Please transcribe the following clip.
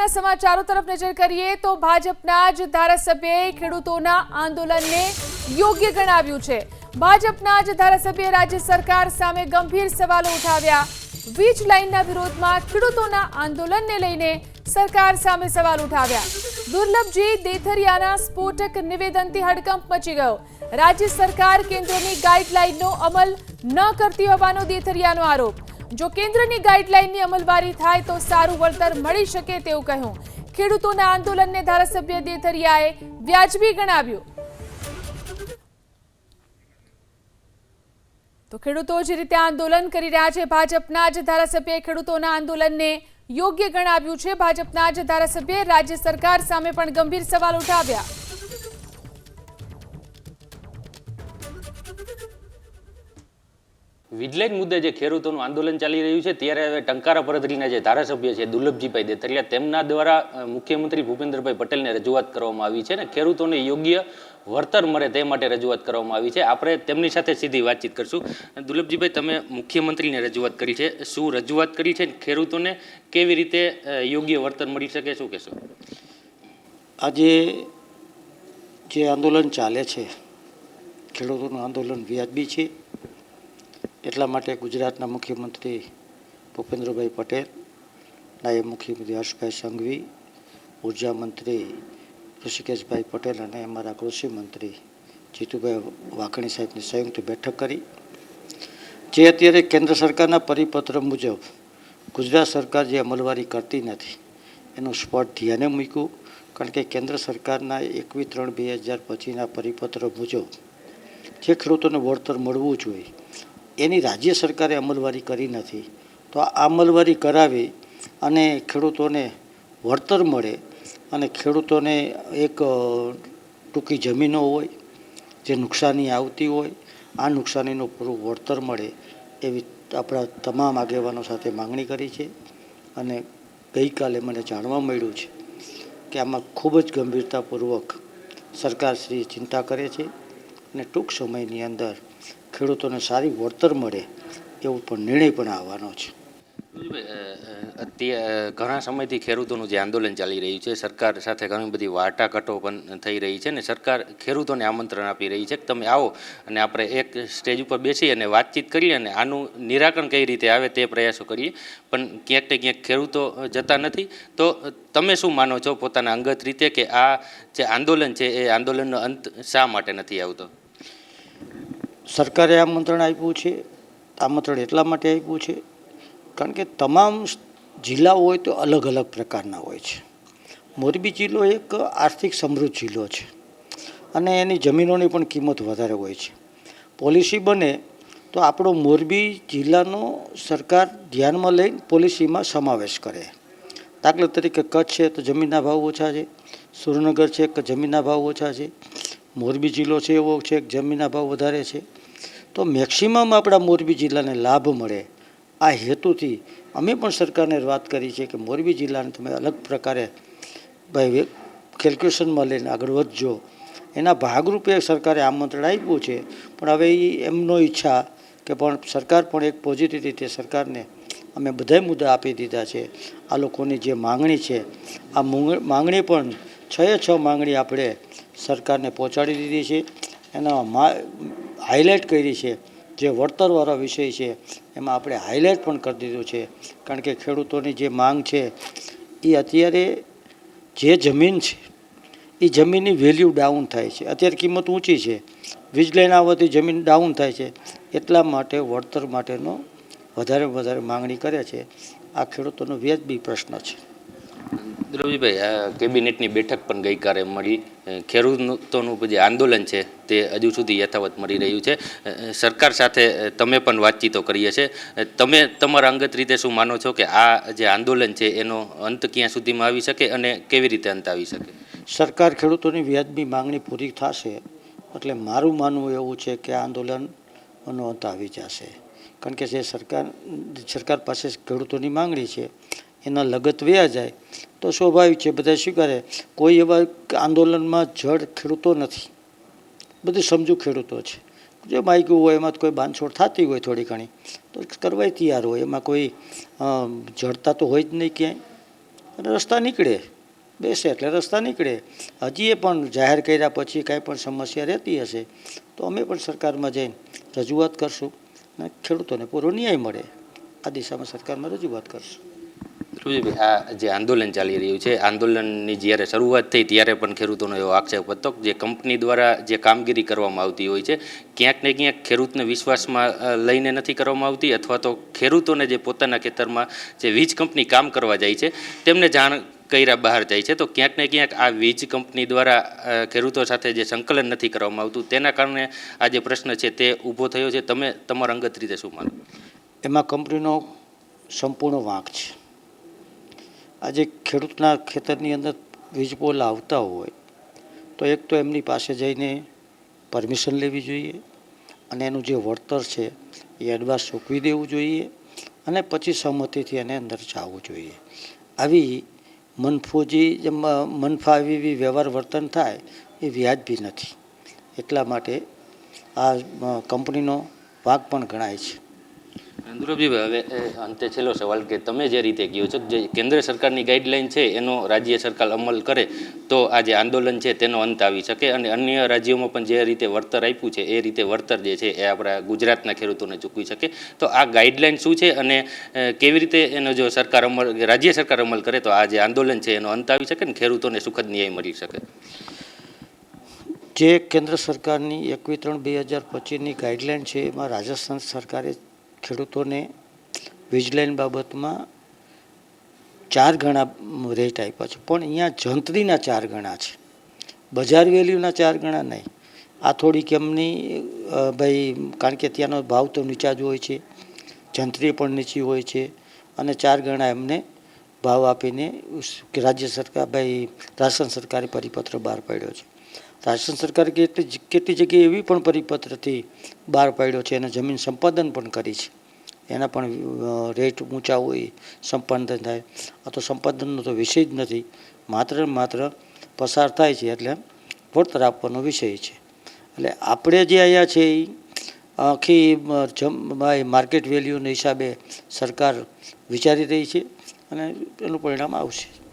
મહત્વના સમાચારો તરફ નજર કરીએ તો ભાજપના જ ધારાસભ્યએ ખેડૂતોના આંદોલનને યોગ્ય ગણાવ્યું છે। ભાજપના જ ધારાસભ્યએ રાજ્ય સરકાર સામે ગંભીર સવાલો ઉઠાવ્યા। વીજ લાઇનના વિરોધમાં ખેડૂતોના આંદોલનને લઈને સરકાર સામે સવાલ ઉઠાવ્યા। દુર્લભજી દેથરિયાના સ્ફોટક નિવેદનથી હડકંપ મચી ગયો। રાજ્ય સરકાર કેન્દ્રની ગાઈડલાઈનનો અમલ ન કરતી હોવાનો દેથરિયાનો આરોપ। જો કેન્દ્રની ગાઈડલાઈનની અમલવારી થાય તો સારું વળતર મળી શકે તેવું કહ્યું। ખેડૂતોના આંદોલનને ધારાસભ્ય દેથરિયાએ વ્યાજબી ગણાવ્યું। તો ખેડૂતો જે રીતે આંદોલન કરી રહ્યા છે, ભાજપના જ ધારાસભ્યએ ખેડૂતોના આંદોલનને યોગ્ય ગણાવ્યું છે। ભાજપના જ ધારાસભ્યએ રાજ્ય સરકાર સામે પણ ગંભીર સવાલ ઉઠાવ્યા। વીજલાઇન મુદ્દે જે ખેડૂતોનું આંદોલન ચાલી રહ્યું છે ત્યારે હવે ટંકારા પરધરીના જે ધારાસભ્ય છે દુર્લભજીભાઈ દેથરિયા તેમના દ્વારા મુખ્યમંત્રી ભૂપેન્દ્રભાઈ પટેલને રજૂઆત કરવામાં આવી છે અને ખેડૂતોને યોગ્ય વળતર મળે તે માટે રજૂઆત કરવામાં આવી છે। આપણે તેમની સાથે સીધી વાતચીત કરશું। દુર્લભજીભાઈ, તમે મુખ્યમંત્રીને રજૂઆત કરી છે, શું રજૂઆત કરી છે? ખેડૂતોને કેવી રીતે યોગ્ય વળતર મળી શકે, શું કહેશો? આજે જે આંદોલન ચાલે છે, ખેડૂતોનું આંદોલન વ્યાજબી છે, એટલા માટે ગુજરાતના મુખ્યમંત્રી ભૂપેન્દ્રભાઈ પટેલ, નાયબ મુખ્યમંત્રી હર્ષભાઈ સંઘવી, ઉર્જા મંત્રી ઋષિકેશભાઈ પટેલ અને અમારા કૃષિ મંત્રી જીતુભાઈ વાઘાણી સાહેબની સંયુક્ત બેઠક કરી। જે અત્યારે કેન્દ્ર સરકારના પરિપત્ર મુજબ ગુજરાત સરકાર જે અમલવારી કરતી નથી એનું સ્પષ્ટ ધ્યાને મૂક્યું, કારણ કે કેન્દ્ર સરકારના 21/3/2025ના પરિપત્ર મુજબ જે ખેડૂતોને વળતર મળવું જોઈએ એની રાજ્ય સરકારે અમલવારી કરી નથી। તો આ અમલવારી કરાવી અને ખેડૂતોને વળતર મળે અને ખેડૂતોને એક ટૂંકી જમીનો હોય જે નુકસાની આવતી હોય આ નુકસાનીનું પૂરું વળતર મળે એવી આપણા તમામ આગેવાનો સાથે માંગણી કરી છે। અને ગઈકાલે મને જાણવા મળ્યું છે કે આમાં ખૂબ જ ગંભીરતાપૂર્વક સરકારશ્રી ચિંતા કરે છે અને ટૂંક સમયની અંદર ખેડૂતોને સારી વળતર મળે એવો પણ નિર્ણય પણ આવવાનો છે। ઘણા સમયથી ખેડૂતોનું જે આંદોલન ચાલી રહ્યું છે, સરકાર સાથે ઘણી બધી વાટાઘાટો પણ થઈ રહી છે અને સરકાર ખેડૂતોને આમંત્રણ આપી રહી છે કે તમે આવો અને આપણે એક સ્ટેજ ઉપર બેસી અને વાતચીત કરીએ અને આનું નિરાકરણ કઈ રીતે આવે તે પ્રયાસો કરીએ, પણ ક્યાંક ને ક્યાંક ખેડૂતો જતા નથી। તો તમે શું માનો છો પોતાના અંગત રીતે કે આ જે આંદોલન છે એ આંદોલનનો અંત શા માટે નથી આવતો? સરકારે આમંત્રણ આપ્યું છે, આમંત્રણ એટલા માટે આપ્યું છે કારણ કે તમામ જિલ્લાઓ હોય તો અલગ અલગ પ્રકારના હોય છે। મોરબી જિલ્લો એક આર્થિક સમૃદ્ધ જિલ્લો છે અને એની જમીનોની પણ કિંમત વધારે હોય છે। પોલિસી બને તો આપણો મોરબી જિલ્લાનો સરકાર ધ્યાનમાં લઈને પોલિસીમાં સમાવેશ કરે। દાખલા તરીકે કચ્છ છે તો જમીનના ભાવ ઓછા છે, સુરેન્દ્રનગર છે કે જમીનના ભાવ ઓછા છે, મોરબી જિલ્લો છે એવો છે કે જમીનના ભાવ વધારે છે। તો મેક્સિમમ આપણા મોરબી જિલ્લાને લાભ મળે આ હેતુથી અમે પણ સરકારને વાત કરી છે કે મોરબી જિલ્લાને તમે અલગ પ્રકારે ભાઈ કેલ્ક્યુલેશનમાં લઈને આગળ વધજો। એના ભાગરૂપે સરકારે આમંત્રણ આપ્યું છે, પણ હવે એમનો ઈચ્છા કે પણ સરકાર પણ એક પોઝિટિવ રીતે સરકારને અમે બધાય મુદ્દા આપી દીધા છે। આ લોકોની જે માંગણી છે આ માંગણી પણ 6 માંગણી આપણે સરકારને પહોંચાડી દીધી છે। એના હાઇલાઇટ કરી છે, જે વળતરવાળો વિષય છે એમાં આપણે હાઇલાઇટ પણ કરી દીધું છે, કારણ કે ખેડૂતોની જે માંગ છે એ અત્યારે જે જમીન છે એ જમીનની વેલ્યુ ડાઉન થાય છે, અત્યારે કિંમત ઊંચી છે, વીજ લાઇન આવવાથી જમીન ડાઉન થાય છે, એટલા માટે વળતર માટેનો વધારે માંગણી કરે છે। આ ખેડૂતોનો વ્યાજબી પ્રશ્ન છે। દુર્લભજીભાઈ, આ કેબિનેટની બેઠક પણ ગઈકાલે મળી, ખેડૂતોનું જે આંદોલન છે તે હજુ સુધી યથાવત મળી રહ્યું છે। સરકાર સાથે તમે પણ વાતચીતો કરીએ છે, તમે તમારા અંગત રીતે શું માનો છો કે આ જે આંદોલન છે એનો અંત ક્યાં સુધીમાં આવી શકે અને કેવી રીતે અંત આવી શકે? સરકાર ખેડૂતોની વ્યાજબી માંગણી પૂરી થશે એટલે મારું માનવું એવું છે કે આ આંદોલનનો અંત આવી જશે, કારણ કે જે સરકાર પાસે ખેડૂતોની માંગણી છે એના લગત વ્યા જાય તો સ્વાભાવિક છે બધા સ્વીકારે। કોઈ એવા આંદોલનમાં જડ ખેડૂતો નથી, બધું સમજુ ખેડૂતો છે। જે માગ્યું હોય એમાં કોઈ બાંધછોડ થતી હોય થોડી ઘણી તો કરવા તૈયાર હોય, એમાં કોઈ જડતા તો હોય જ નહીં ક્યાંય। અને રસ્તા નીકળે, બેસે એટલે રસ્તા નીકળે. હજી એ પણ જાહેર કર્યા પછી કાંઈ પણ સમસ્યા રહેતી હશે તો અમે પણ સરકારમાં જઈને રજૂઆત કરશું અને ખેડૂતોને પૂરો ન્યાય મળે આ દિશામાં સરકારમાં રજૂઆત કરશું. ધ્રુવજીભાઈ, આ જે આંદોલન ચાલી રહ્યું છે, આંદોલનની જ્યારે શરૂઆત થઈ ત્યારે પણ ખેડૂતોનો એવો આક્ષેપ હતો કે જે કંપની દ્વારા જે કામગીરી કરવામાં આવતી હોય છે ક્યાંક ને ક્યાંક ખેડૂતને વિશ્વાસમાં લઈને નથી કરવામાં આવતી, અથવા તો ખેડૂતોને જે પોતાના ખેતરમાં જે વીજ કંપની કામ કરવા જાય છે તેમને જાણ કર્યા બહાર જાય છે, તો ક્યાંક ને ક્યાંક આ વીજ કંપની દ્વારા ખેડૂતો સાથે જે સંકલન નથી કરવામાં આવતું તેના કારણે આ જે પ્રશ્ન છે તે ઊભો થયો છે. તમે તમારા અંગત રીતે શું માનો? એમાં કંપનીનો સંપૂર્ણ વાંક છે. આજે ખેડૂતના ખેતરની અંદર વીજ પોલ આવતા હોય તો એક તો એમની પાસે જઈને પરમિશન લેવી જોઈએ અને એનું જે વળતર છે એ એડવાન્સ ચૂકવી દેવું જોઈએ અને પછી સહમતિથી એને અંદર જવું જોઈએ. આવી મનફાવી વ્યવહાર વર્તન થાય એ વ્યાજબી નથી. એટલા માટે આ કંપનીનો વાંક પણ ગણાય છે. ધ્રુવજીભાઈ, હવે અંતે છેલ્લો સવાલ કે તમે જે રીતે કહો છો જે કેન્દ્ર સરકારની ગાઈડલાઈન છે એનો રાજ્ય સરકાર અમલ કરે તો આ જે આંદોલન છે તેનો અંત આવી શકે અને અન્ય રાજ્યોમાં પણ જે રીતે વળતર આપ્યું છે એ રીતે વળતર જે છે એ આપણા ગુજરાતના ખેડૂતોને ચૂકવી શકે, તો આ ગાઈડલાઈન શું છે અને કેવી રીતે એનો જો સરકાર રાજ્ય સરકાર અમલ કરે તો આ જે આંદોલન છે એનો અંત આવી શકે ને ખેડૂતોને સુખદ ન્યાય મળી શકે? જે કેન્દ્ર સરકારની 21/3/2025ની ગાઈડલાઈન છે એમાં રાજસ્થાન સરકારે ખેડૂતોને વીજલાઈન બાબતમાં 4 ગણા રેટ આપ્યા છે, પણ અહીંયા જંત્રીના 4 ગણા છે, બજાર વેલ્યુના 4 ગણા નહીં. આ થોડીક એમની ભાઈ, કારણ કે ત્યાંનો ભાવ તો નીચા જ હોય છે, જંત્રી પણ નીચી હોય છે અને 4 ગણા એમને ભાવ આપીને રાજ્ય સરકાર રાજસ્થાન સરકારે પરિપત્ર બહાર પાડ્યો છે. રાજસ્થાન સરકારે કેટલી જગ્યાએ એવી પણ પરિપત્રથી બહાર પાડ્યો છે અને જમીન સંપાદન પણ કરી છે, એના પણ રેટ ઊંચા હોય સંપાદન થાય. આ તો સંપાદનનો તો વિષય જ નથી, માત્ર પસાર થાય છે એટલે વળતર આપવાનો વિષય છે. એટલે આપણે જે અહીંયા છે એ આખી માર્કેટ વેલ્યુના હિસાબે સરકાર વિચારી રહી છે અને એનું પરિણામ આવશે.